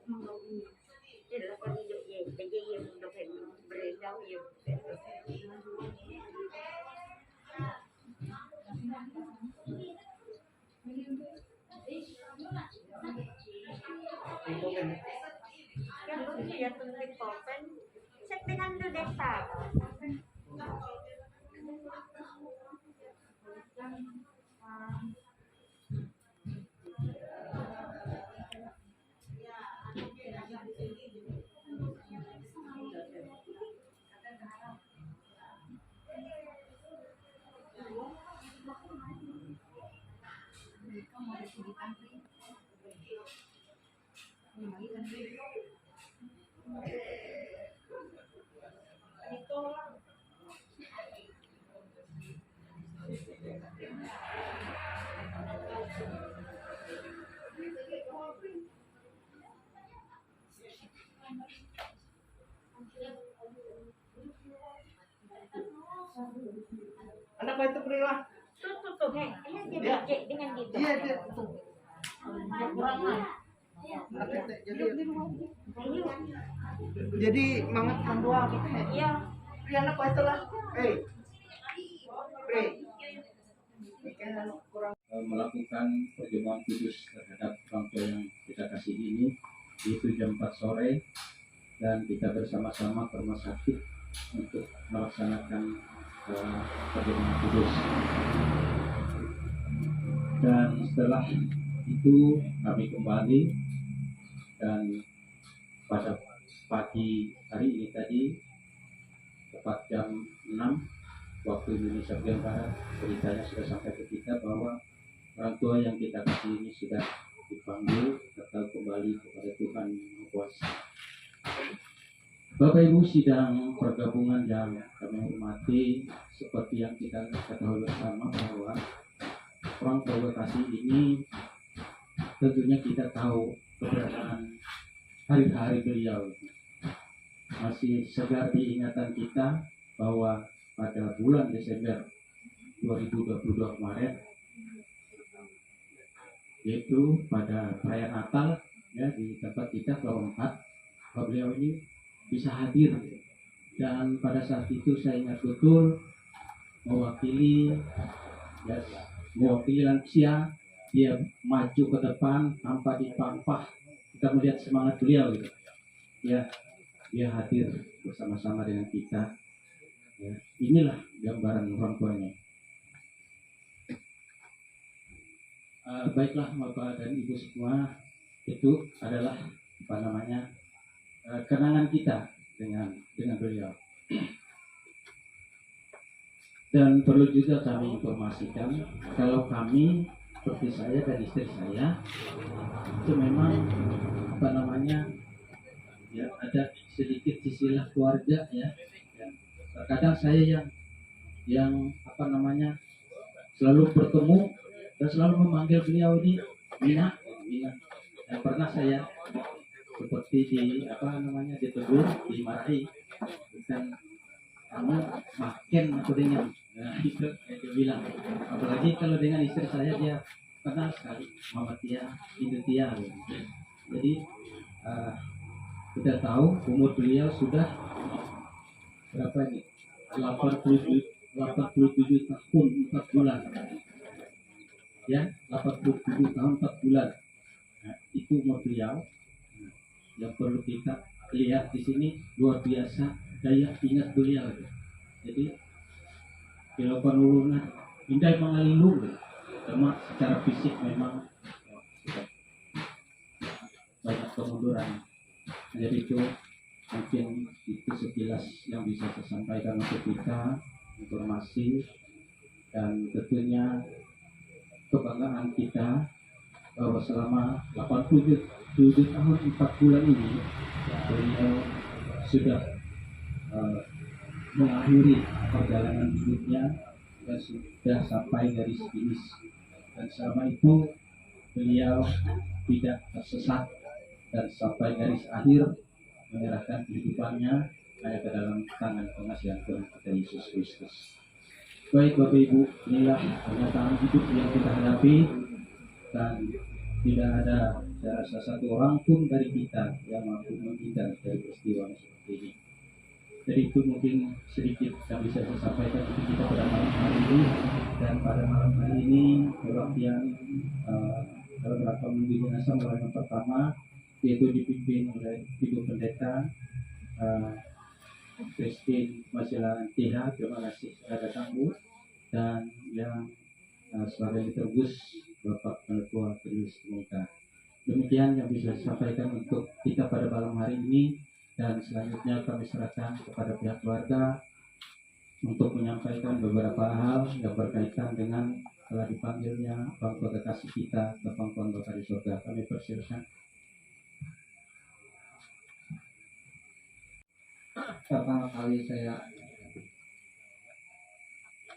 Thế là con đi được về cái gì được phải về giao nhiều. Kan dia tuh di popen, settingan tuh desa. Anak ko itu beri lah. Tuh, dia pakai dengan gitu. Iya dia tuh. Kurang lah. Jadi mangat mandua gitu ya. Iya. Beri anak ko itu lah. Beri. Melakukan perjamuan kudus terhadap orang tua yang kita kasih ini, itu jam 4 sore, dan kita bersama-sama ke rumah sakit untuk melaksanakan perjamuan kudus. Dan setelah itu kami kembali, dan pada pagi hari ini tadi tepat jam 6 waktu Indonesia bagian Barat, beritanya sudah sampai ke kita bahwa orang tua yang kita kasih ini sudah dipanggil atau kembali kepada Tuhan Yang Maha Kuasa. Bapak Ibu sidang pergabungan yang kami hormati, seperti yang kita ketahui bersama bahwa orang tua kasih ini tentunya kita tahu keberadaan hari-hari beliau masih segar di ingatan kita bahwa pada bulan Desember 2022 kemarin, yaitu pada perayaan Natal ya, di tempat kita kelompok 4, beliau ini bisa hadir, dan pada saat itu saya ingat betul mewakili lansia, dia maju ke depan tanpa dipampah, kita melihat semangat beliau gitu ya, dia hadir bersama-sama dengan kita ya. Inilah gambaran orang tuanya. Baiklah Bapak dan Ibu semua, itu adalah kenangan kita dengan beliau. Dan perlu juga kami informasikan kalau kami seperti saya dan istri saya itu memang ya ada sedikit istilah keluarga ya. Terkadang saya yang selalu bertemu dan selalu memanggil beliau ini Mina. Yang pernah saya seperti ditegur, dimarahi, dan kamu makin aku dengan itu dia bilang. Apalagi kalau dengan istri saya, dia kenal sekali Mama Tia, Ibu Tia. Jadi kita tahu umur beliau sudah berapa ini? 87 tahun 4 bulan. Ya, 87 tahun 4 bulan. Nah, itu umur beliau. Yang perlu kita lihat di sini luar biasa daya ingat beliau. Jadi kalau penurunan indah mengalilung, cuma secara fisik memang banyak kemunduran. Jadi itu mungkin itu sekilas yang bisa saya sampaikan untuk kita, informasi, dan tentunya kebanggaan kita bahwa selama 87 tahun 4 bulan ini beliau sudah mengakhiri perjalanan hidupnya dan sudah sampai garis finish, dan selama itu beliau tidak tersesat dan sampai garis akhir menyerahkan kehidupannya hanya ke dalam tangan pengasihan Tuhan kita Yesus Kristus. Baik Bapak Ibu, inilah kenyataan hidup yang kita hadapi, dan tidak ada Saya rasa satu orang pun dari kita yang mampu menghindar dari peristiwa seperti ini. Jadi itu mungkin sedikit yang bisa saya sampaikan untuk kita pada malam hari ini. Dan pada malam hari ini kebaktian dalam rangka mengunjungi jenazah mulai yang pertama yaitu dipimpin oleh Ibu Pendeta Christine Masilan TH. Terima kasih sudah datang Bu. Dan yang sebagai diterbus Bapak Ketua Trius Muka. Demikian yang bisa saya sampaikan untuk kita pada malam hari ini, dan selanjutnya kami serahkan kepada pihak keluarga untuk menyampaikan beberapa hal yang berkaitan dengan telah dipanggilnya bangsa kekasih kita ke pangkuan Bapa di surga. Kami persilahkan. Pertama kali saya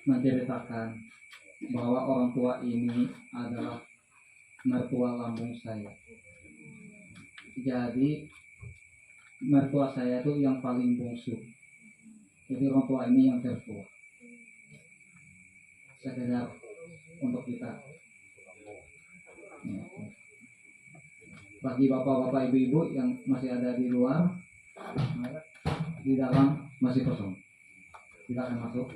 menceritakan bahwa orang tua ini adalah mertua lambung saya. Jadi mertua saya itu yang paling bungsu. Jadi orang tua ini yang tertua. Sekedar untuk kita. Bagi bapak-bapak ibu-ibu yang masih ada di luar, di dalam masih kosong. Silakan masuk.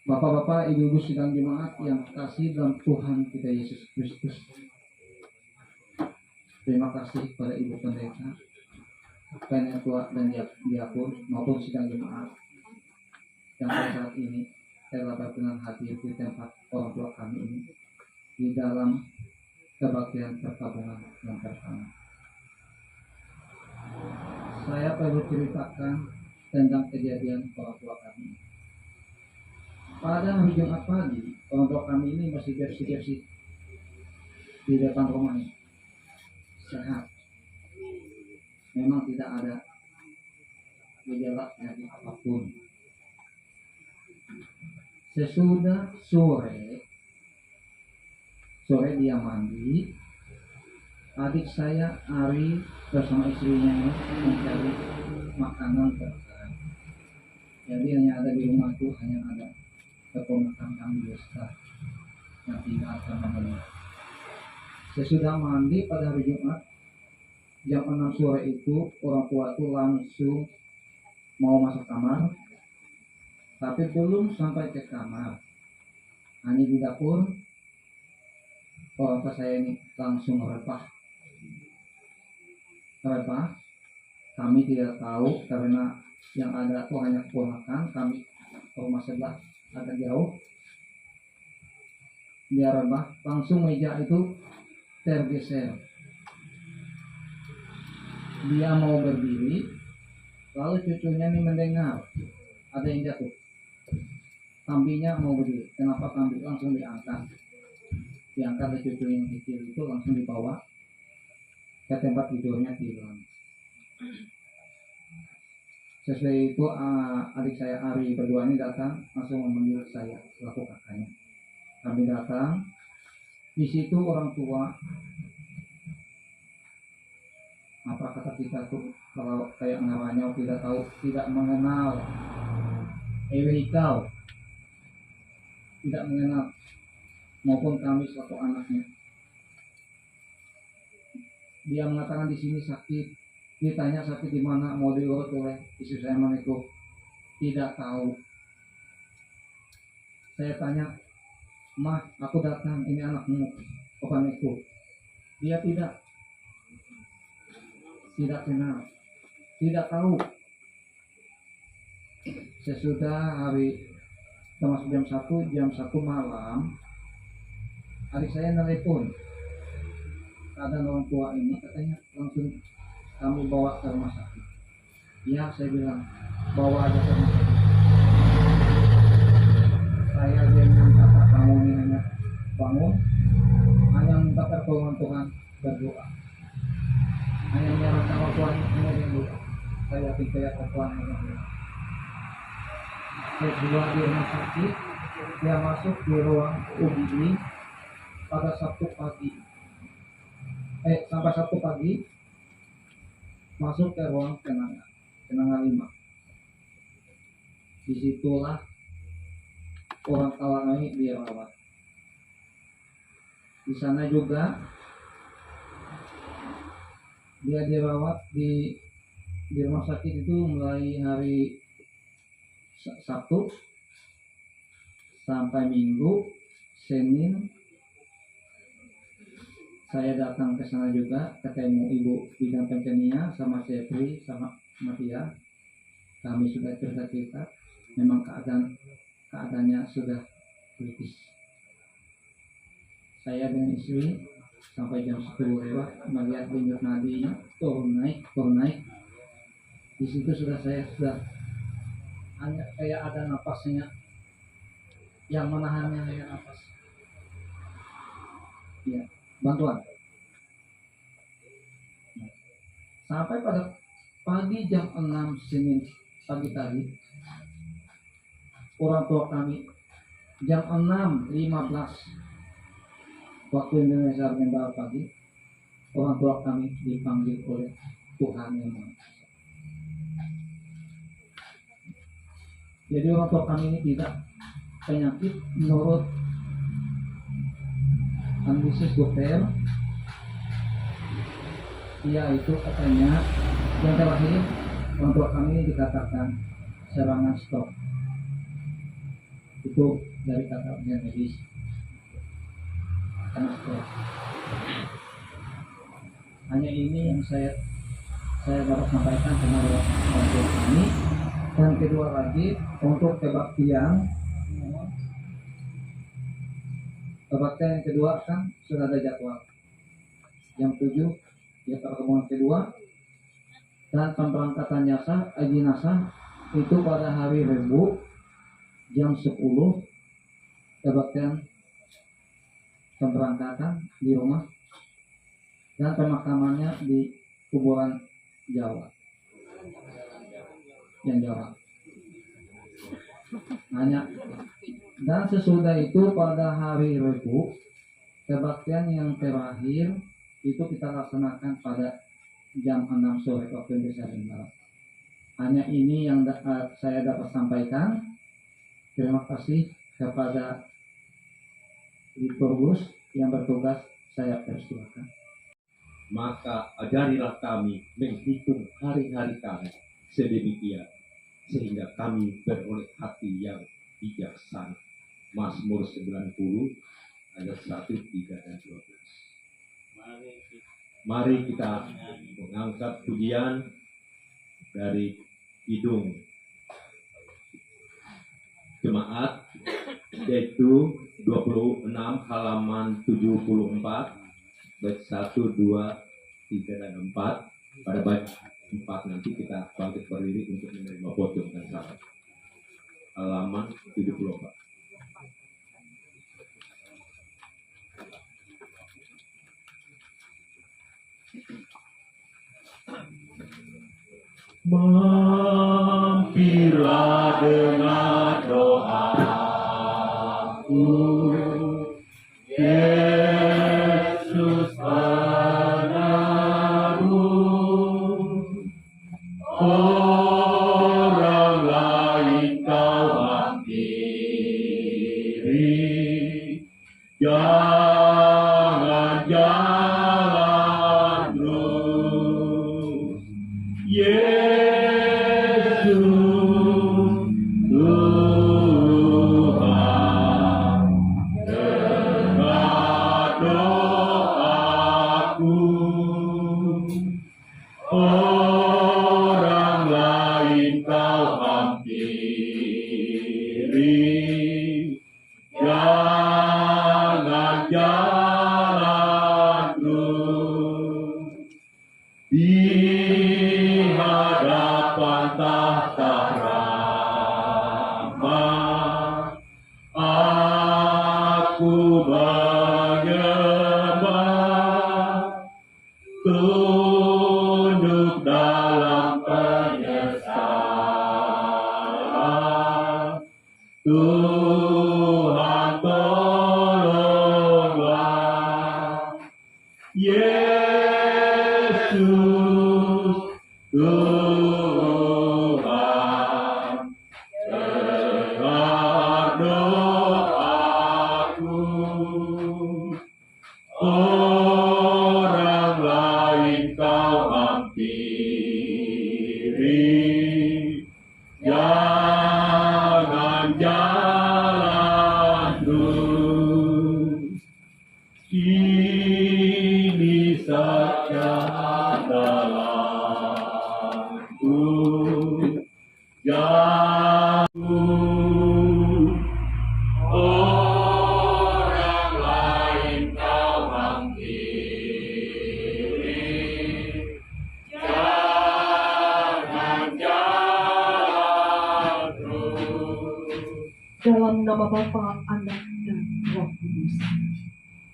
Bapak-bapak, ibu-ibu sidang jemaat yang kasih dalam Tuhan kita Yesus Kristus. Terima kasih kepada Ibu Pendeta, Penetua dan Diakon maupun sidang jemaat yang pada saat ini telah berkenan hadir di tempat orang tua kami ini di dalam kebaktian perkabungan yang pertama. Saya perlu ceritakan tentang kejadian orang tua kami. Pada hari Jumat pagi, orang tua kami ini masih bersih-bersih di depan rumahnya. Sehat. Memang tidak ada gejala penyakit apapun. Sesudah sore dia mandi. Adik saya Ari bersama istrinya mencari makanan bersama. Jadi hanya ada di rumah itu hanya ada keponakan kami besar yang tinggal sama rumah. Sesudah mandi pada hari Jumat jam 6 sore itu orang tua itu langsung mau masuk kamar, tapi belum sampai ke kamar, hanya di dapur. Orang tua saya ini langsung rebah. Kami tidak tahu karena yang ada itu hanya keponakan kami, rumah sebelah agak jauh. Dia rebah, langsung meja itu tergeser. Dia mau berdiri, lalu cucunya ini mendengar ada yang jatuh. Kambinya mau berdiri, kenapa kambi langsung diangkat? Diangkat oleh cucu yang kecil itu langsung dibawa ke tempat tidurnya di dalam. Sesuai itu adik saya Ari berdua ini datang langsung memanggil saya selaku kakaknya. Kami datang, di situ orang tua, apa kata kita tuh kalau kayak namanya tidak tahu, tidak mengenal, kau tidak mengenal maupun kami selaku anaknya. Dia mengatakan di sini sakit. Ditanya sakit di mana, mau diurut oleh istri saya itu tidak tahu. Saya tanya, "Mah, aku datang, ini anakmu, bukan itu." Dia tidak kenal, tidak tahu. Sesudah hari termasuk jam 1 malam, adik saya nelpon. Keadaan orang tua ini katanya langsung kami bawa ke rumah sakit. Ya, saya bilang bawa aja ke rumah sakit. Saya dengan kata kamu ini hanya bangun, hanya minta pertolongan Tuhan, berdoa. Hanya menyerahkan orang tua ini kemudian doa. Saya yakin saya Tuhan yang berdoa. Sesudah di rumah sakit, dia masuk di ruang UGD pada Sabtu pagi. Sampai Sabtu pagi masuk ke ruang kenanga 5. Disitulah orang tua ini dirawat. Di sana juga Dia dirawat di rumah sakit itu mulai hari Sabtu sampai Minggu. Senin saya datang ke sana juga, ketemu Ibu Bidang Penkenia sama Sepri sama Matia. Kami sudah cerita-cerita, memang keadaannya sudah kritis. Saya dengan istri sampai jam 10 lewat melihat denyut nadinya turun naik. Di situ sudah hanya kayak ada napasnya, yang menahannya hanya napas. Ya, bantuan. Sampai pada pagi jam 6 Senin pagi tadi, orang tua kami jam 6.15 waktu Indonesia Barat pagi, orang tua kami dipanggil oleh Tuhan yang Maha Esa. Jadi orang tua kami ini tidak penyakit menurut analisis dokter. Itu katanya yang terakhir orang tua kami dikatakan serangan stroke. Itu dari kata medis, karena stroke. Hanya ini yang saya dapat sampaikan kepada orang tua kami. Dan kedua lagi untuk kebaktian yang kedua kan sudah ada jadwal jam 7 ya pertemuan kedua, dan pemberangkatan jenazah itu pada hari Rabu jam 10 kebaktian pemberangkatan di rumah, dan pemakamannya di kuburan Jawa. Hanya dan sesudah itu pada hari Rabu kebaktian yang terakhir itu kita laksanakan pada jam 6 sore waktu Indonesia Barat. Hanya ini yang saya dapat sampaikan. Terima kasih kepada Diktorbus yang bertugas, saya persilakan. Maka ajarilah kami menghitung hari-hari kami sedemikian, sehingga kami beroleh hati yang bijaksana. Mazmur 90 ayat 1, 3, dan 12. Mari kita mengangkat pujian dari Kidung Jemaat, yaitu 26 halaman 74 bait 1, 2, 3, dan 4. Pada bait 4 nanti kita bangkit berdiri untuk menerima pocong dan salam. Halaman 74. Mampirlah dengan doaku, Yesus penebus. Orang lain kau hampiri, jangan jalan terus. Yesus Tuhan, dengar doaku. Orang lain kau hampiri, jangan jalan terus. Di hadapan tahta rahmat aku menyembah, tunduk dalam penyesalan. Tuhan tolonglah, Yesus Tuhan, dengar doaku. Orang lain kau menghampiri, jangan jalan terus. Ini saja andalanku, jauh orang lain kau hampiri, jangan jalan terus. Dalam nama Bapa, Anak, dan Roh Kudus.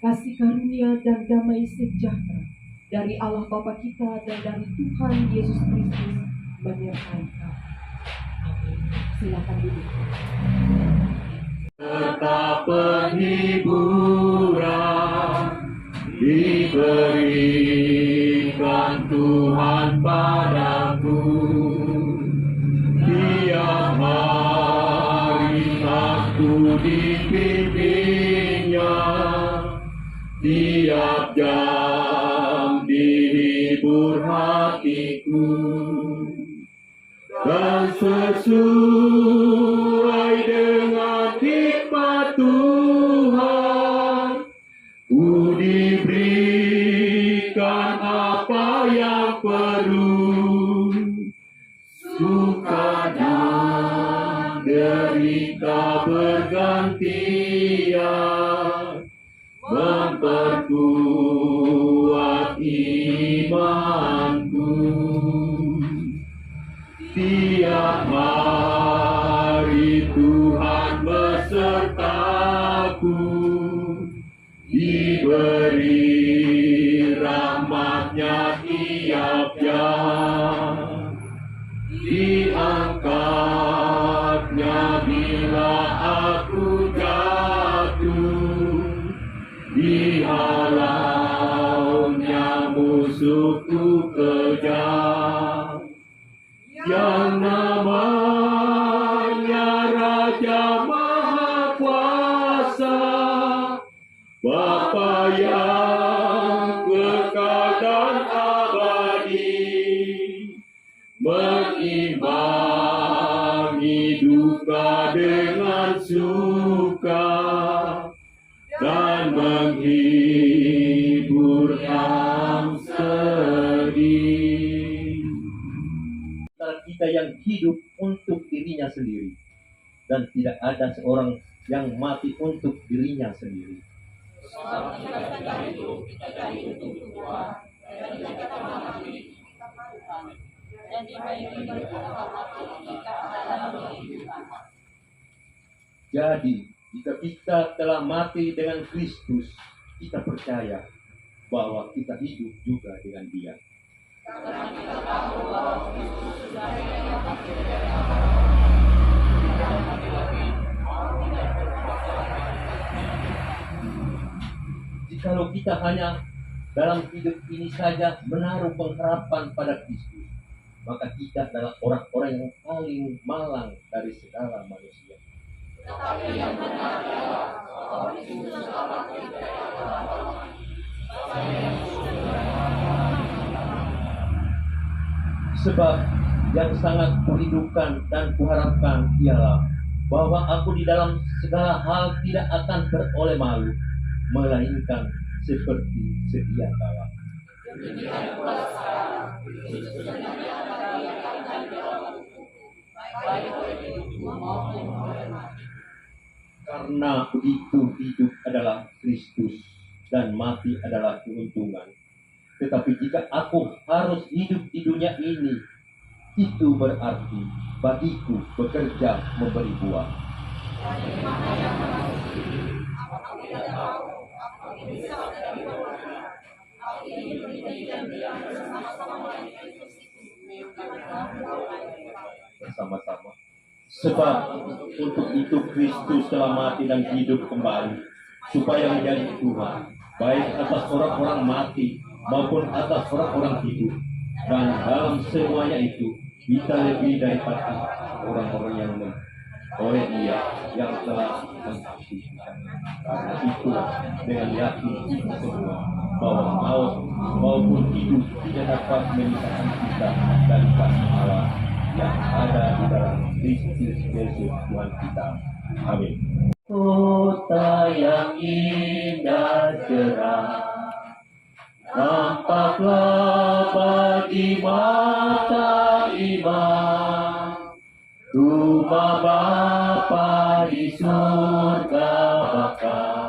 Kasih karunia dan damai sejahtera dari Allah Bapa kita dan dari Tuhan Yesus Kristus menyertai kamu. Amin. Silakan duduk. Serta penghiburan diberikan Tuhan padaku. Tiap hari aku dipimpinnya, tiap jam dihibur hatiku. Dan sesuai dengan hikmat Tuhan, ku diberikan apa yang perlu. Suka dan derita bergantian, memperkuat imanku. Tiap hari Tuhan besertaku, diberi rahmat-Nya tiap jam, diangkat-Nya bila aku jatuh, dihalau-Nya musuhku kejam. Yang namanya Raja Maha Kuasa, Bapa yang kekal dan abadi, mengimbangi duka dengan suka, dan menghibur yang sedih. Kita yang hidup untuk dirinya sendiri, dan tidak ada seorang yang mati untuk dirinya sendiri. Jadi, jika kita telah mati dengan Kristus, kita percaya bahwa kita hidup juga dengan Dia. Jikalau kita hanya dalam hidup ini saja menaruh pengharapan pada Kristus, maka kita adalah orang-orang yang paling malang dari segala manusia. Sebab yang sangat kuhidupkan dan kuharapkan ialah bahwa aku di dalam segala hal tidak akan beroleh malu, melainkan seperti sedia kala. Karena begitu hidup adalah Kristus dan mati adalah keuntungan. Tetapi jika aku harus hidup di dunia ini, itu berarti bagiku bekerja memberi buah. Bersama-sama. Sebab untuk itu Kristus telah mati dan hidup kembali, supaya menjadi Tuhan, baik atas orang-orang mati maupun atas orang-orang hidup. Dan dalam semuanya itu, kita lebih daripada orang-orang yang oleh Dia yang telah mengasihi kita. Karena itu dengan yakin semua bahwa maut maupun hidup tidak dapat memisahkan kita dari kasih Allah yang ada di dalam Kristus Yesus Tuhan kita. Amin. Kota yang indah cerah, nampaklah bagi mata iman, rumah Bapa di surga bakal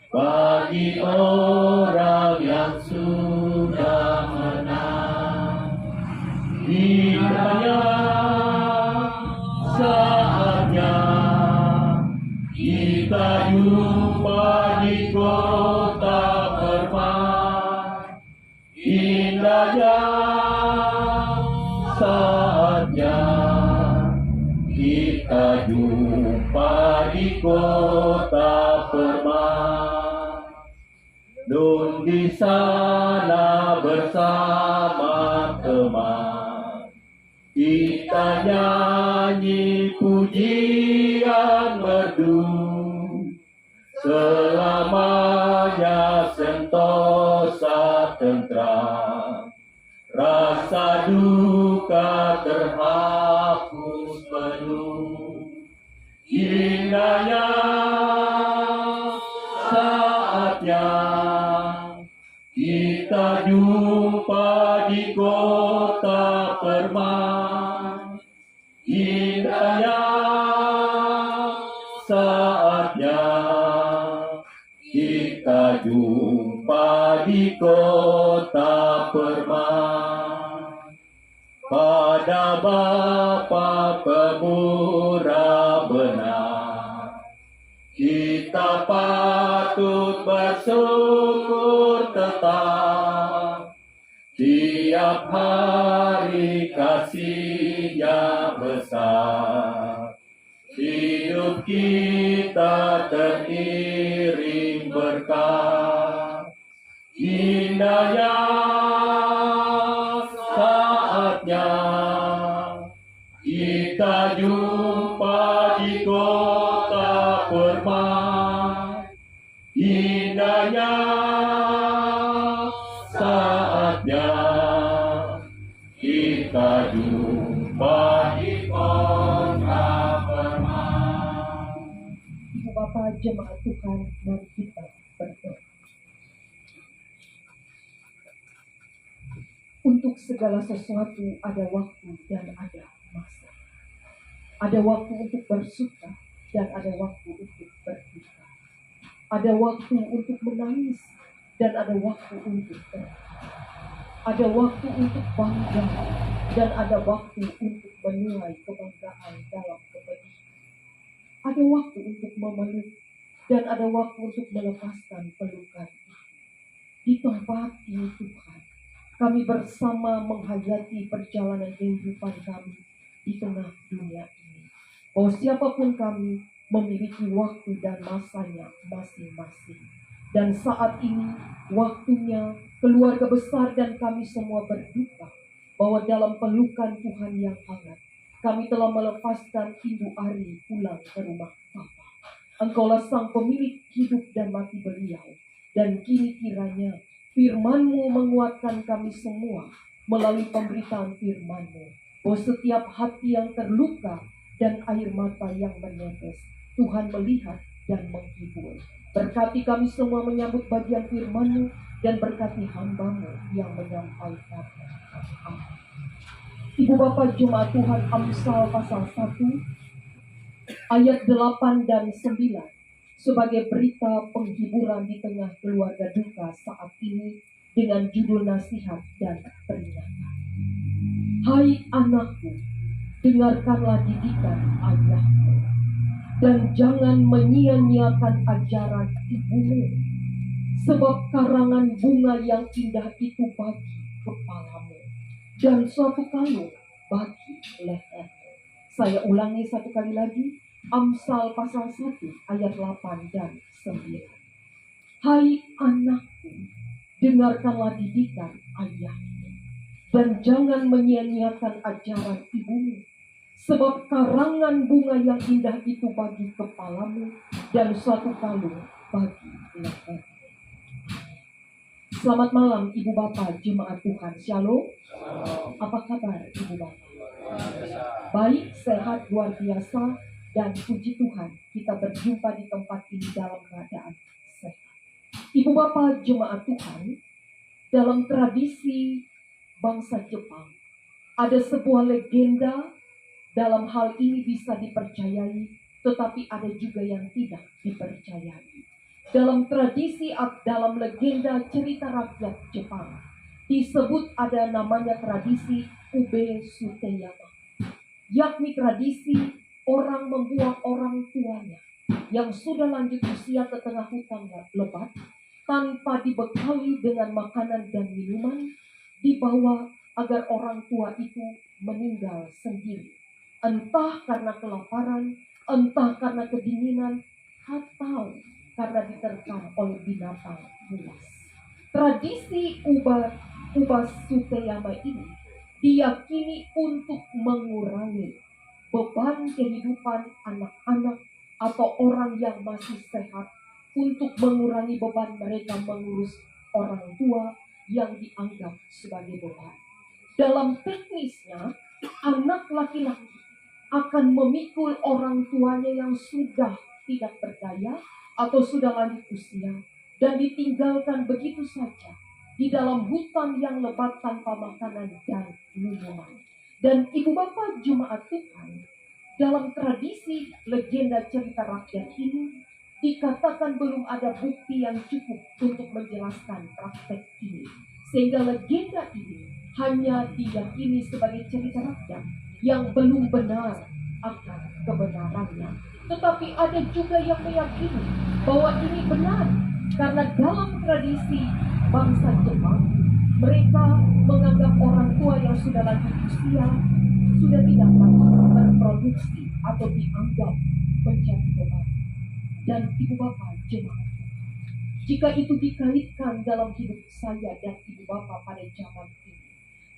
bagi orang yang sudah menang. Indahnya saatnya kita jumpa di kota permai. Indahnya saatnya kita jumpa di kota permai. Nun di sana bersama teman, kita nyanyi pujian merdu, selamanya sentosa tentram, rasa duka terhapus penuh. Indahnya saatnya kita jumpa di kota permai. Indahnya saatnya kita jumpa di kota permai. Pada Bapa pemurah benar, kita patut bersyukur tetap. Tiap hari kasih-Nya besar, hidup kita teriring berkah. Indahnya saatnya kita jumpa di kota permai. Indahnya saatnya kita jumpa di kota permai. Ibu Bapa jemaat Tuhan, mari kita berdoa. Untuk segala sesuatu ada waktu dan ada masa. Ada waktu untuk bersuka dan ada waktu untuk berduka. Ada waktu untuk menangis dan ada waktu untuk berharap. Ada waktu untuk bangga dan ada waktu untuk menuai kebanggaan dalam kepedihan. Ada waktu untuk memeluk dan ada waktu untuk melepaskan pelukan. Di tempat ini Tuhan, kami bersama menghayati perjalanan kehidupan kami di tengah dunia ini. Bahwa siapapun kami memiliki waktu dan masanya masing-masing. Dan saat ini waktunya keluarga besar dan kami semua berduka bahwa dalam pelukan Tuhan yang hangat kami telah melepaskan Ibu Ari pulang ke rumah Bapa. Engkaulah sang pemilik hidup dan mati beliau, dan kini kiranya firman-Mu menguatkan kami semua melalui pemberitaan firman-Mu, bahwa setiap hati yang terluka dan air mata yang menetes Tuhan melihat dan menghibur. Berkati kami semua menyambut bagian firman-Mu dan berkati hamba-Mu yang menyampaikan. Amin. Ibu Bapa jemaat Tuhan, Amsal pasal 1 ayat 8 dan 9 sebagai berita penghiburan di tengah keluarga duka saat ini dengan judul nasihat dan peringatan. Hai anakku, dengarkanlah didikan ayahmu dan jangan menyia-nyiakan ajaran ibumu, sebab karangan bunga yang indah itu bagi kepalamu dan suatu kalung bagi lehermu. Saya ulangi satu kali lagi, Amsal pasal 1 ayat 8 dan 9. Hai anakku, dengarkanlah didikan ayahmu dan jangan menyia-nyiakan ajaran ibumu, sebab karangan bunga yang indah itu bagi kepalamu dan suatu kalung bagi lehermu. Selamat malam Ibu Bapak Jemaat Tuhan. Shalom. Apa kabar Ibu Bapak? Baik, sehat, luar biasa, dan puji Tuhan kita berjumpa di tempat ini dalam keadaan sehat. Ibu Bapak Jemaat Tuhan, dalam tradisi bangsa Jepang ada sebuah legenda. Dalam hal ini bisa dipercayai, tetapi ada juga yang tidak dipercayai. Dalam tradisi, dalam legenda cerita rakyat Jepang, disebut ada namanya tradisi Ube Suteyama, yakni tradisi orang membuang orang tuanya yang sudah lanjut usia ke tengah hutan lebat, tanpa dibekali dengan makanan dan minuman, dibawa agar orang tua itu meninggal sendiri. Entah karena kelaparan, entah karena kedinginan, atau karena diterkam oleh binatang buas. Tradisi Uba Suteyama ini diyakini untuk mengurangi beban kehidupan anak-anak atau orang yang masih sehat, untuk mengurangi beban mereka mengurus orang tua yang dianggap sebagai beban. Dalam teknisnya, anak laki-laki akan memikul orang tuanya yang sudah tidak berdaya atau sudah lanjut usia dan ditinggalkan begitu saja di dalam hutan yang lebat tanpa makanan dan minuman. Dan Ibu Bapak Jemaat Tuhan, dalam tradisi legenda cerita rakyat ini dikatakan belum ada bukti yang cukup untuk menjelaskan praktek ini, sehingga legenda ini hanya diyakini sebagai cerita rakyat yang belum benar akan kebenarannya. Tetapi ada juga yang meyakini bahwa ini benar, karena dalam tradisi bangsa Jepang, mereka menganggap orang tua yang sudah lanjut usia sudah tidak lagi berproduksi atau dianggap menjadi beban. Dan Ibu Bapak Jemaat, jika itu dikaitkan dalam hidup saya dan Ibu Bapak pada zaman ini,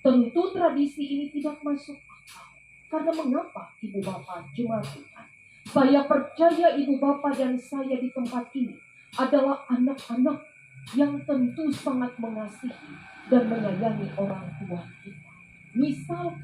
tentu tradisi ini tidak masuk akal. Karena mengapa Ibu Bapak Jemaat Tuhan? Saya percaya Ibu Bapak dan saya di tempat ini adalah anak-anak yang tentu sangat mengasihi dan menyayangi orang tua kita. Misal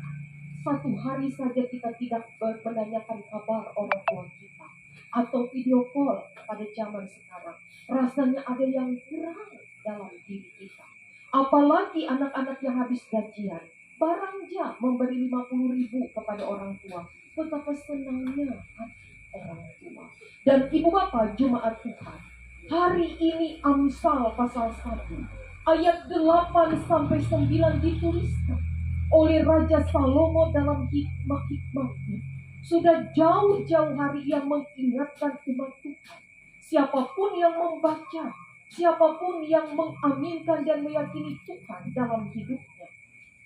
satu hari saja kita tidak menanyakan kabar orang tua kita, atau video call pada zaman sekarang, rasanya ada yang kurang dalam diri kita. Apalagi anak-anak yang habis gajian, barangnya memberi 50.000 kepada orang tua. Betapa senangnya hati orang tua. Dan Ibu Bapak Jemaat Tuhan, hari ini Amsal pasal 1 ayat 8-9 dituliskan oleh Raja Salomo dalam hikmah-hikmahnya. Sudah jauh-jauh hari ia mengingatkan umat Tuhan. Siapapun yang membaca, siapapun yang mengaminkan dan meyakini Tuhan dalam hidupnya,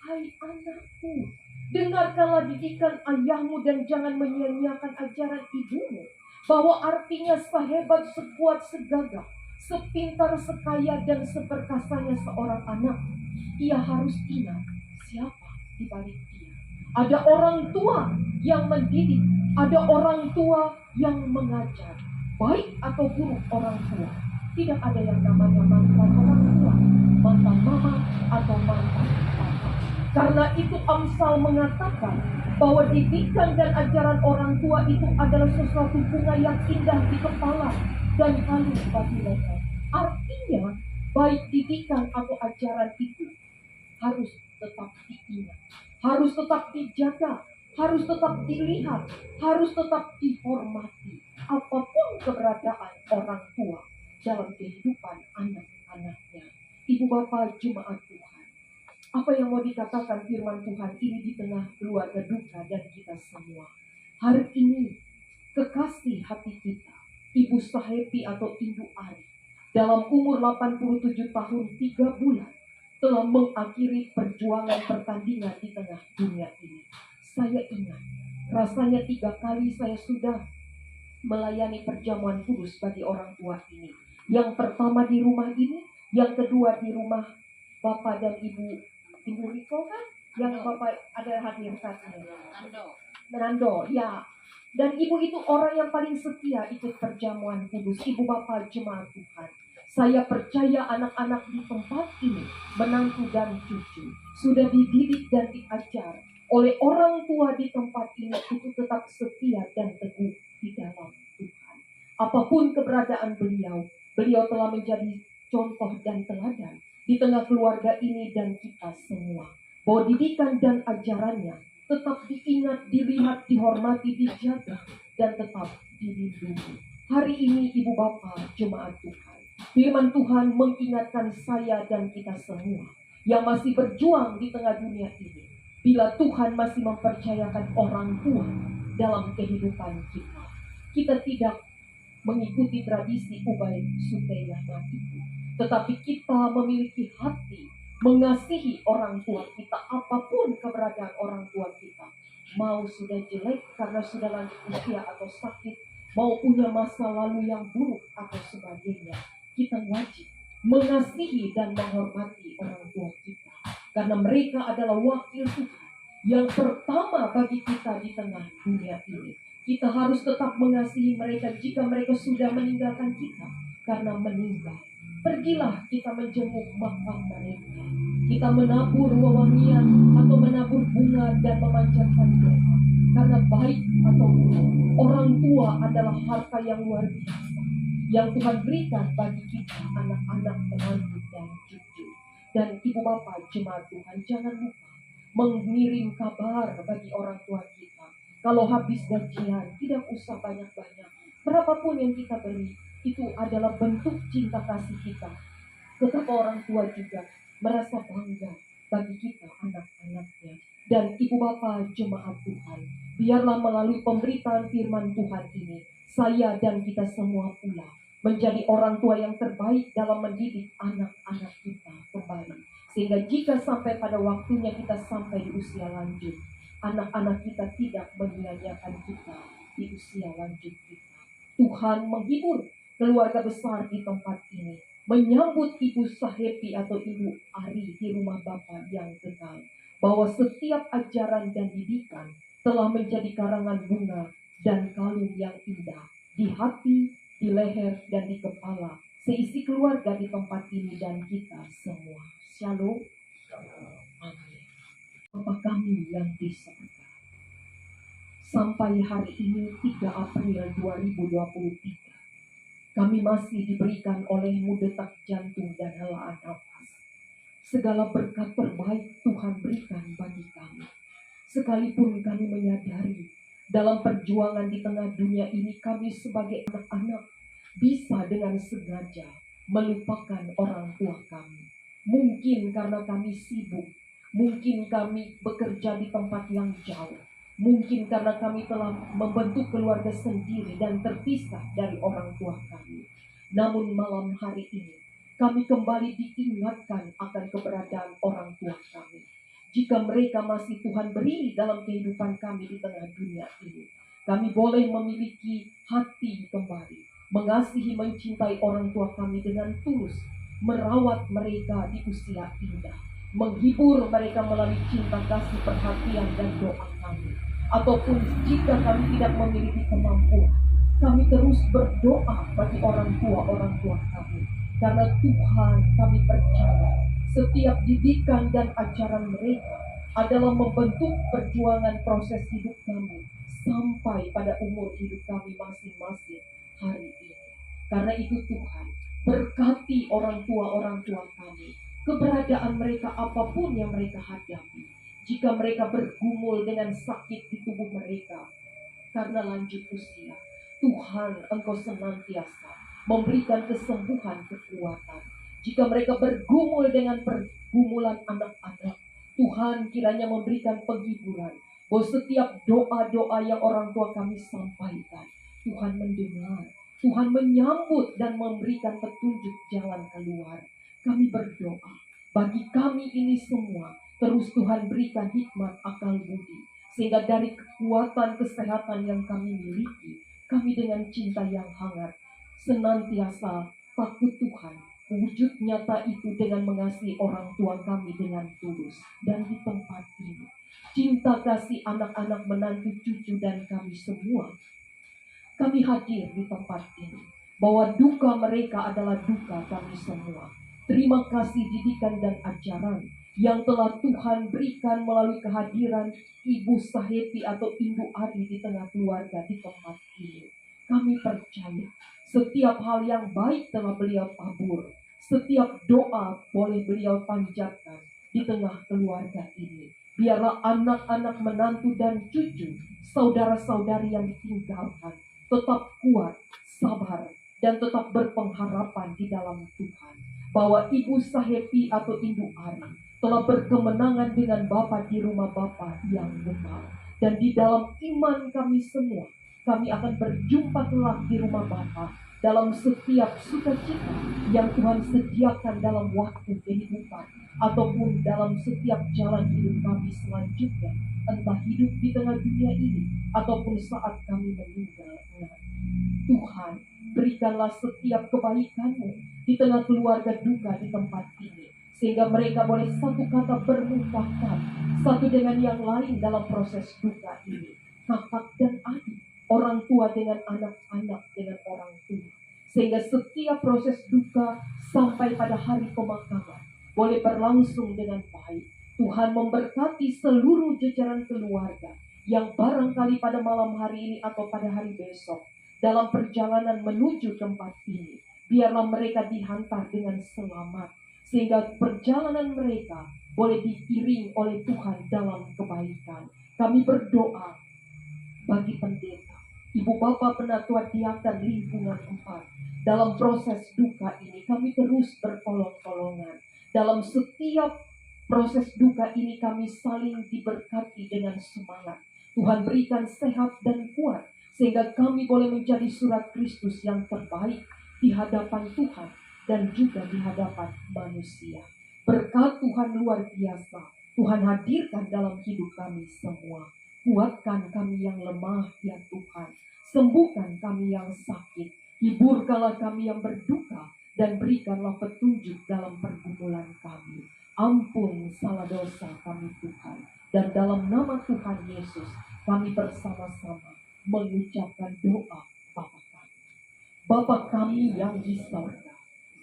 hai anakku, dengarkanlah didikan ayahmu dan jangan menyia-nyiakan ajaran ibumu, bahwa artinya sehebat, sekuat, segagah, sepintar, sekaya, dan seperkasanya seorang anak, ia harus ingat siapa di balik dia. Ada orang tua yang mendidik, ada orang tua yang mengajar, baik atau buruk orang tua. Tidak ada yang namanya mantan orang tua, mantan mama, atau mantan papa. Karena itu Amsal mengatakan bahwa didikan dan ajaran orang tua itu adalah sesuatu bunga yang indah di kepala dan halus bagi leher. Artinya, baik didikan atau ajaran itu harus tetap diingat, harus tetap dijaga, harus tetap dilihat, harus tetap dihormati. Apapun keberadaan orang tua dalam kehidupan anak-anaknya. Ibu Bapak Jemaat Tuhan, apa yang mau dikatakan firman Tuhan ini di tengah keluarga duka dan kita semua. Hari ini, kekasih hati kita, Ibu Sahepi atau Ibu Ari, dalam umur 87 tahun 3 bulan, telah mengakhiri perjuangan pertandingan di tengah dunia ini. Saya ingat, rasanya 3 kali saya sudah melayani perjamuan kudus bagi orang tua ini. Yang pertama di rumah ini, yang kedua di rumah Bapak dan Ibu Riko kan, yang Bapak ada hadir saat ini. Nando, ya. Dan ibu itu orang yang paling setia ikut perjamuan kudus. Ibu Bapak Jemaat Tuhan, Saya percaya anak-anak di tempat ini, menantu dan cucu, sudah dididik dan diajar oleh orang tua di tempat ini untuk tetap setia dan teguh di dalam Tuhan. Apapun keberadaan beliau, beliau telah menjadi contoh dan teladan di tengah keluarga ini dan kita semua. Bahwa didikan dan ajarannya tetap diingat, dilihat, dihormati, dijaga, dan tetap dilindungi. Hari ini Ibu Bapak Jemaat Tuhan, firman Tuhan mengingatkan saya dan kita semua yang masih berjuang di tengah dunia ini. Bila Tuhan masih mempercayakan orang tua dalam kehidupan kita, kita tidak mengikuti tradisi Ubay Suteyana itu, tetapi kita memiliki hati mengasihi orang tua kita, apapun keberadaan orang tua kita. Mau sudah jelek karena sudah lanjut usia atau sakit, mau punya masa lalu yang buruk atau sebagainya, kita wajib mengasihi dan menghormati orang tua kita. Karena mereka adalah wakil Tuhan yang pertama bagi kita di tengah dunia ini. Kita harus tetap mengasihi mereka jika mereka sudah meninggalkan kita. Karena meninggal, pergilah kita menjenguk makam mereka. Kita menabur wewangian atau menabur bunga dan memanjatkan doa. Karena baik atau buruk, orang tua adalah harta yang luar biasa yang Tuhan berikan bagi kita, anak-anak, menantu dan cucu. Dan Ibu Bapak Jemaat Tuhan, jangan lupa mengirim kabar bagi orang tua kita. Kalau habis gajian, tidak usah banyak-banyak. Berapapun yang kita beri, itu adalah bentuk cinta kasih kita. Tetap orang tua juga merasa bangga bagi kita, anak-anaknya. Dan Ibu Bapak Jemaat Tuhan, biarlah melalui pemberitaan firman Tuhan ini, saya dan kita semua pula menjadi orang tua yang terbaik dalam mendidik anak-anak kita kembali. Sehingga jika sampai pada waktunya kita sampai di usia lanjut, anak-anak kita tidak menyia-nyiakan kita di usia lanjut kita. Tuhan menghibur keluarga besar di tempat ini, menyambut Ibu Sahepi atau Ibu Ari di rumah Bapa yang kekal, bahwa setiap ajaran dan didikan telah menjadi karangan bunga dan kalung yang indah di hati, di leher, dan di kepala seisi keluarga di tempat ini dan kita semua. Shalom. Amin. Bapa kami yang di surga, sampai hari ini 3 April 2023, kami masih diberikan oleh-Mu detak jantung dan helaan nafas. Segala berkat terbaik Tuhan berikan bagi kami. Sekalipun kami menyadari dalam perjuangan di tengah dunia ini, kami sebagai anak-anak bisa dengan sengaja melupakan orang tua kami. Mungkin karena kami sibuk, mungkin kami bekerja di tempat yang jauh, mungkin karena kami telah membentuk keluarga sendiri dan terpisah dari orang tua kami. Namun malam hari ini, kami kembali diingatkan akan keberadaan orang tua kami. Jika mereka masih Tuhan beri dalam kehidupan kami di tengah dunia ini, kami boleh memiliki hati kembali, mengasihi, mencintai orang tua kami dengan tulus, merawat mereka di usia indah, menghibur mereka melalui cinta kasih, perhatian, dan doa kami. Ataupun jika kami tidak memiliki kemampuan, kami terus berdoa bagi orang tua kami. Karena Tuhan, kami percaya setiap didikan dan ajaran mereka adalah membentuk perjuangan proses hidup kami sampai pada umur hidup kami masing-masing hari ini. Karena itu Tuhan, berkati orang tua kami, keberadaan mereka apapun yang mereka hadapi. Jika mereka bergumul dengan sakit di tubuh mereka karena lanjut usia, Tuhan, Engkau senantiasa memberikan kesembuhan, kekuatan. Jika mereka bergumul dengan pergumulan anak-anak, Tuhan kiranya memberikan penghiburan. Bahwa setiap doa-doa yang orang tua kami sampaikan, Tuhan mendengar, Tuhan menyambut dan memberikan petunjuk jalan keluar. Kami berdoa bagi kami ini semua, terus Tuhan berikan hikmat, akal budi, sehingga dari kekuatan kesehatan yang kami miliki, kami dengan cinta yang hangat senantiasa takut Tuhan, wujud nyata itu dengan mengasihi orang tua kami dengan tulus. Dan di tempat ini, cinta kasih anak-anak, menantu, cucu, dan kami semua, kami hadir di tempat ini bahwa duka mereka adalah duka kami semua. Terima kasih didikan dan ajaran yang telah Tuhan berikan melalui kehadiran Ibu Sahepi atau Ibu Ari di tengah keluarga di tempat ini. Kami percaya setiap hal yang baik telah beliau tabur. Setiap doa boleh beliau panjatkan di tengah keluarga ini. Biarlah anak-anak, menantu dan cucu, saudara-saudari yang ditinggalkan tetap kuat, sabar, dan tetap berpengharapan di dalam Tuhan. Bahwa Ibu Sahepi atau Ibu Ari telah berkemenangan dengan Bapa di rumah Bapa yang kekal. Dan di dalam iman kami semua, kami akan berjumpa kelak di rumah Bapa dalam setiap sukacita yang Tuhan sediakan dalam waktu kehidupan ataupun dalam setiap jalan hidup kami selanjutnya, entah hidup di tengah dunia ini ataupun saat kami meninggal. Tuhan, berikanlah setiap kebaikan-Mu di tengah keluarga duka di tempat ini, sehingga mereka boleh satu kata bermufakat satu dengan yang lain dalam proses duka ini. Kakak dan adik, orang tua dengan anak-anak dengan orang tua, sehingga setiap proses duka sampai pada hari pemakaman boleh berlangsung dengan baik. Tuhan memberkati seluruh jajaran keluarga yang barangkali pada malam hari ini atau pada hari besok dalam perjalanan menuju tempat ini. Biarlah mereka dihantar dengan selamat, sehingga perjalanan mereka boleh diiring oleh Tuhan dalam kebaikan. Kami berdoa bagi pendeta, Ibu Bapak Penatua Diakan Lingkungan 4. Dalam proses duka ini kami terus bertolong-tolongan. Dalam setiap proses duka ini kami saling diberkati dengan semangat. Tuhan berikan sehat dan kuat, sehingga kami boleh menjadi surat Kristus yang terbaik di hadapan Tuhan dan juga di hadapan manusia. Berkat Tuhan luar biasa Tuhan hadirkan dalam hidup kami semua. Kuatkan kami yang lemah ya Tuhan, sembuhkan kami yang sakit, hiburkanlah kami yang berduka, dan berikanlah petunjuk dalam pergumulan kami. Ampun salah dosa kami Tuhan, dan dalam nama Tuhan Yesus kami bersama-sama mengucapkan doa Bapa kami. Bapa kami yang di sorga,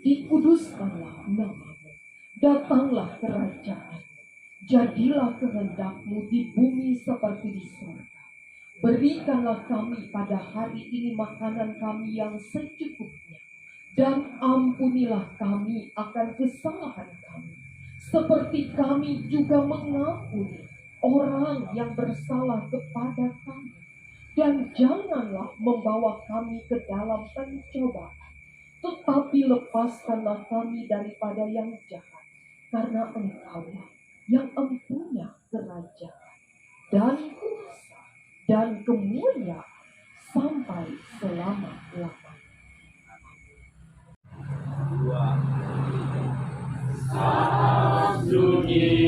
dikuduskanlah nama-Mu, datanglah kerajaan, jadilah kehendak-Mu di bumi seperti di sorga. Berikanlah kami pada hari ini makanan kami yang secukupnya, dan ampunilah kami akan kesalahan kami, seperti kami juga mengampuni orang yang bersalah kepada kami. Dan janganlah membawa kami ke dalam pencobaan, tetapi lepaskanlah kami daripada yang jahat, karena Engkau-lah yang empunya kerajaan dan kuasa dan kemuliaan sampai selama-lamanya. Saat sunyi,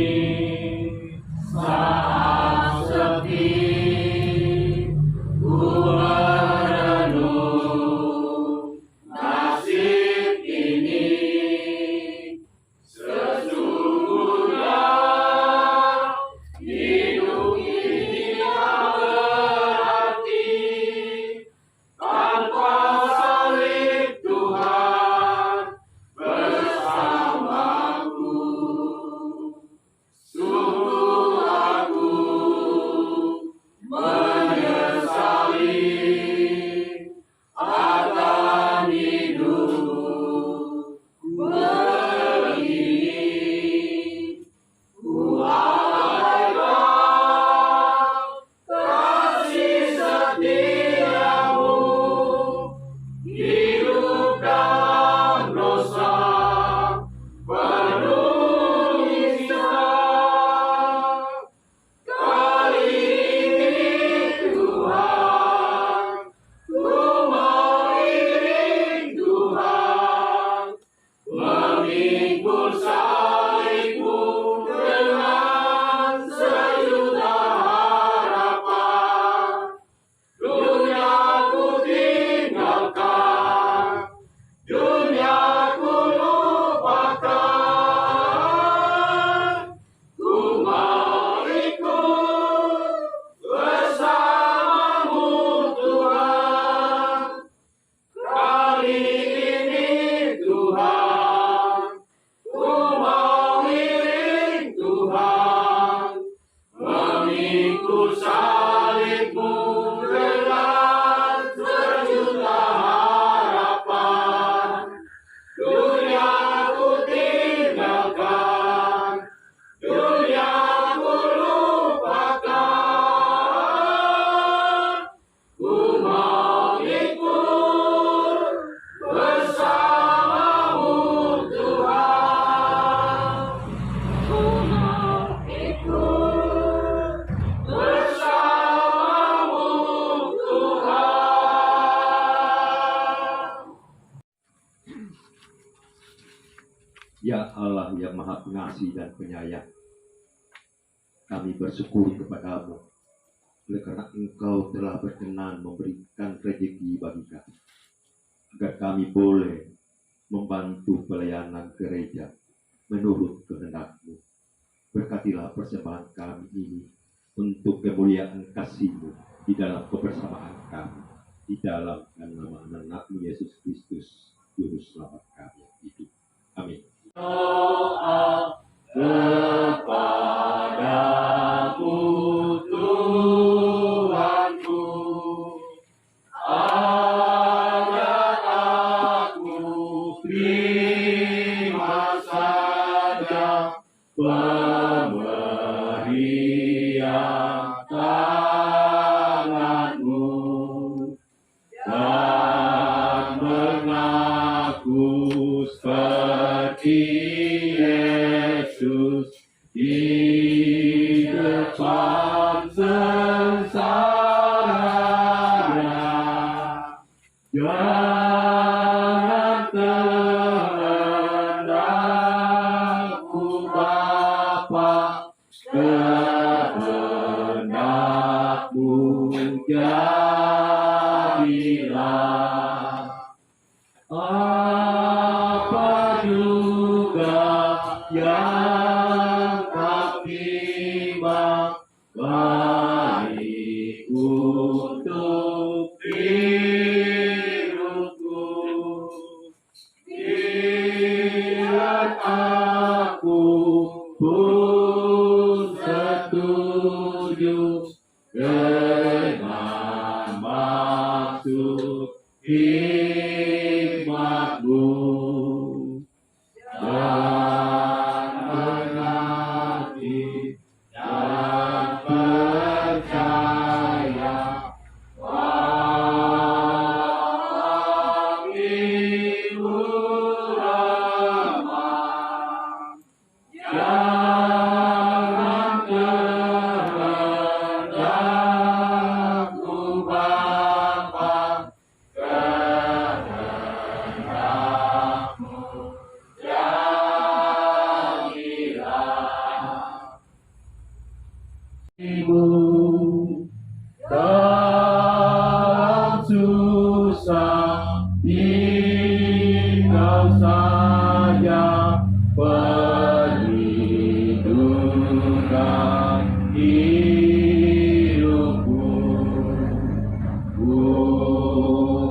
saat sepi, ku merenung nasib ini. Sesungguhnya hidup ini tak berarti tanpa salib Tuhan bersamaku. Sungguh aku menyesali akan hidup begini. Ku abaikan ku salibmu dengan sejuta harapan. Dunia ku tinggalkan, dunia ku lupakan. Ku mau ikut bersamamu Tuhan. Ku mau ikut bersamamu Tuhan. Ya Allah yang Maha Pengasih dan Penyayang, kami bersyukur kepadamu oleh karena Engkau telah berkenan memberikan rezeki bagi kami, agar kami boleh membantu pelayanan gereja menurut kehendak-Mu. Berkatilah persembahan kami ini untuk kemuliaan kasih-Mu di dalam kebersamaan kami, di dalam nama anak-Mu Yesus Kristus, Juru Selamat kami yang hidup. Amin. Doa kepadamu Tuhanku, agar aku terima saja pemberian tangan-Mu dan mengaku seperti Yesus di depan sengsara. Jangan kehendakku Bapa, kehendak-Mu jadilah. Apa juga yang kami baik untuk hidupku. Biar aku pun setuju dengan maksud hikmat-Mu dan mengerti dan percaya wangi-Mu ramah. Jangan kehendakku Bapa, kehendak-Mu jadilah. Ibu dalam susah, Engkau saja perlindungan hidupku. Ku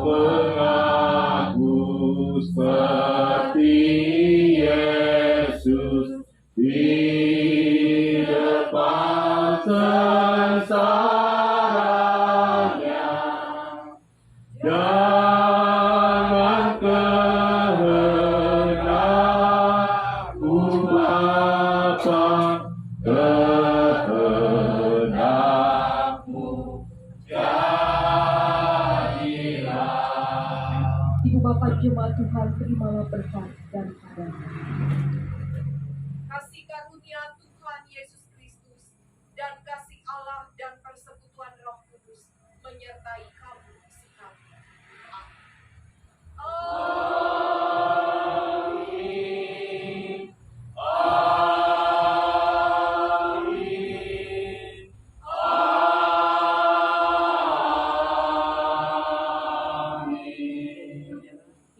mengaku seperti Yesus di depan sengsaranya. Jangan kehendakku Bapa, kehendak-Mu jadilah. Ibu Bapak Jemaat Tuhan, terimalah berkat dan karunia. Kasih karunia Tuhan Yesus Kristus dan kasih Allah dan persekutuan Roh Kudus menyertai kamu sekalian. Amin. Amin. Amin.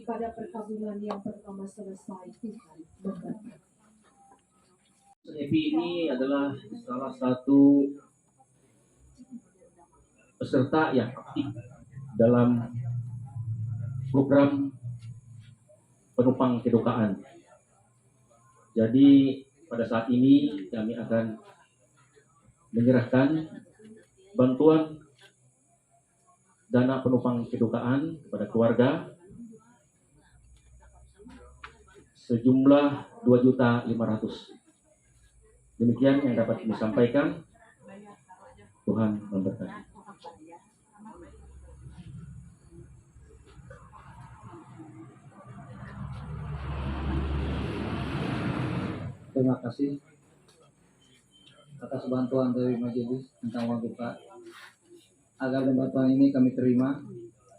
Ibadah perkabungan yang pertama selesai, Tuhan memberkati. Epi ini adalah salah satu peserta yang aktif dalam program penumpang kedukaan. Jadi pada saat ini kami akan menyerahkan bantuan dana penumpang kedukaan kepada keluarga sejumlah 2.500.000. Demikian yang dapat kami sampaikan. Tuhan memberkati. Terima kasih atas bantuan dari majelis tentang uang duka. Agar bantuan ini kami terima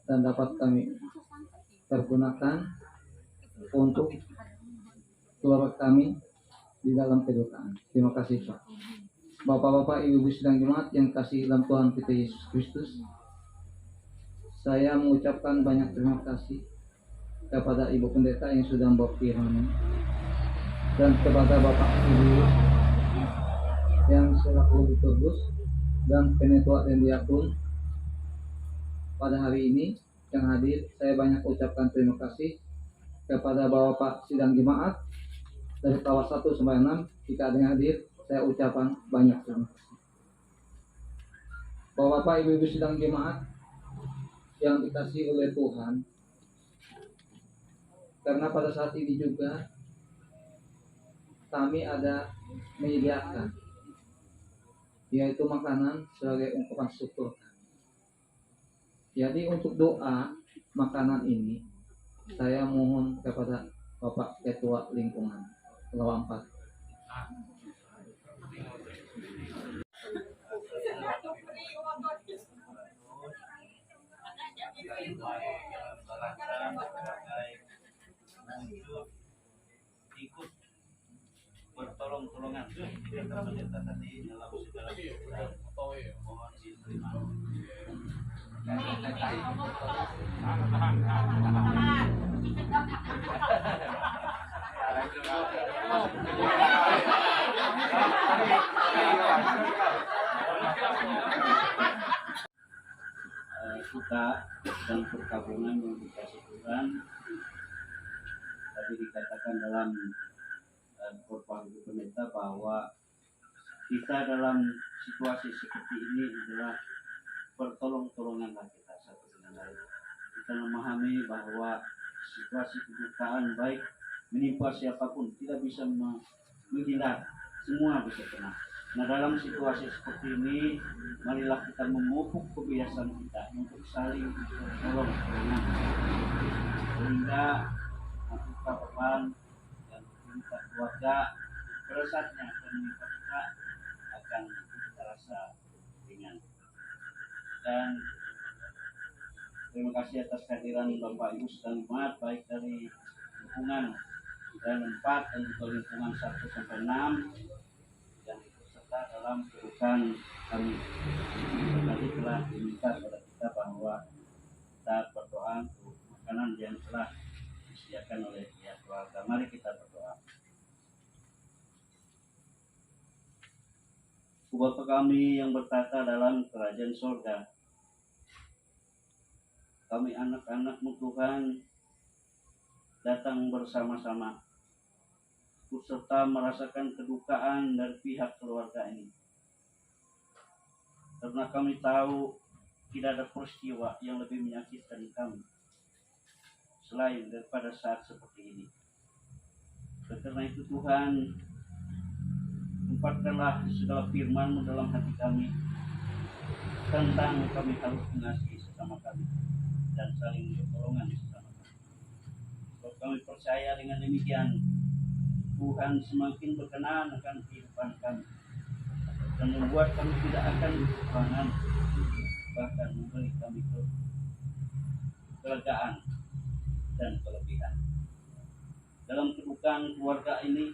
dan dapat kami pergunakan untuk keluarga kami di dalam kedukaan. Terima kasih Pak. Bapak-bapak, ibu-ibu sidang jemaat yang kasih dalam Tuhan kita Yesus Kristus, saya mengucapkan banyak terima kasih kepada Ibu Pendeta yang sudah membawa firman dan kepada Bapak Ibu yang selaku liturgus dan penetua dan diakon pada hari ini yang hadir. Saya banyak ucapkan terima kasih kepada Bapak sidang jemaat dari kelas 1 sampai 6. Jika ada yang hadir, saya ucapkan banyak terima kasih. Bapak Ibu sidang jemaat yang dikasihi oleh Tuhan, karena pada saat ini juga kami ada menyediakan yaitu makanan sebagai ungkapan syukur. Jadi untuk doa makanan ini saya mohon kepada Bapak Ketua Lingkungan Lawan 4. Ikut bertolong-tolongan dengan pendeta tadi dalam segala kesulitan. Mohon diterima. Kita dan perkabungan yang dikasih Tuhan tadi dikatakan dalam khotbah Ibu Pendeta bahwa kita dalam situasi seperti ini adalah pertolong-tolonganlah kita satu dengan lain. Kita memahami bahwa situasi kedukaan baik menimpa siapapun tidak bisa menghindar, semua bisa kena. Nah dalam situasi seperti ini, marilah kita memupuk kebiasaan kita untuk saling bertolong sehingga kita beban dan kita keluarga keresatnya dan kita akan terasa ringan. Dan terima kasih atas kehadiran Bapak Ibu sedang jemaat baik dari lingkungan dan 4 dan juga lingkungan 1 sampai 6 yang ikut serta dalam kedukaan kami. Tadi telah diminta kepada kita bahwa kita berdoa untuk makanan yang telah disediakan oleh pihak keluarga. Mari kita berdoa. Bapa kami yang bertata dalam kerajaan surga, kami anak-anak-Mu Tuhan datang bersama-sama serta merasakan kedukaan dari pihak keluarga ini. Karena kami tahu tidak ada peristiwa yang lebih menyakitkan kami selain daripada saat seperti ini. Karena itu Tuhan, tempatkanlah segala firman-Mu dalam hati kami tentang kami harus mengasihi sesama kami dan saling bertolongan sesama kami. Sebab kami percaya dengan demikian Tuhan semakin berkenan akan kehidupan kami dan membuat kami tidak akan kekurangan, bahkan memberi kami kelegaan dan kelebihan. Dalam kedukaan keluarga ini,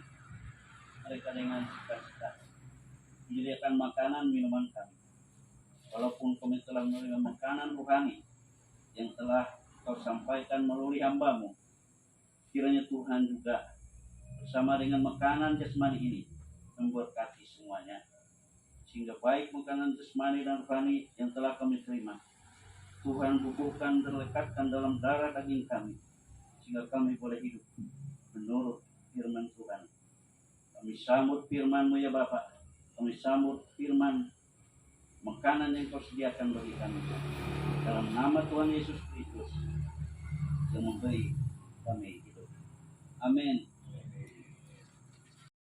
mereka dengan sukacita menyediakan makanan minuman kami. Walaupun kami telah menerima makanan rohani yang telah Kau sampaikan melalui hamba-Mu, kiranya Tuhan juga bersama dengan makanan jasmani ini memberkati semuanya, sehingga baik makanan jasmani dan rohani yang telah kami terima, Tuhan bubuhkan terlekatkan dalam darah daging kami, sehingga kami boleh hidup menurut firman Tuhan. Kami sambut firman-Mu ya Bapa, kami sambut firman makanan makanan yang kau sediakan bagi kami. Dalam nama Tuhan Yesus Kristus yang memberi kami hidup. Amin.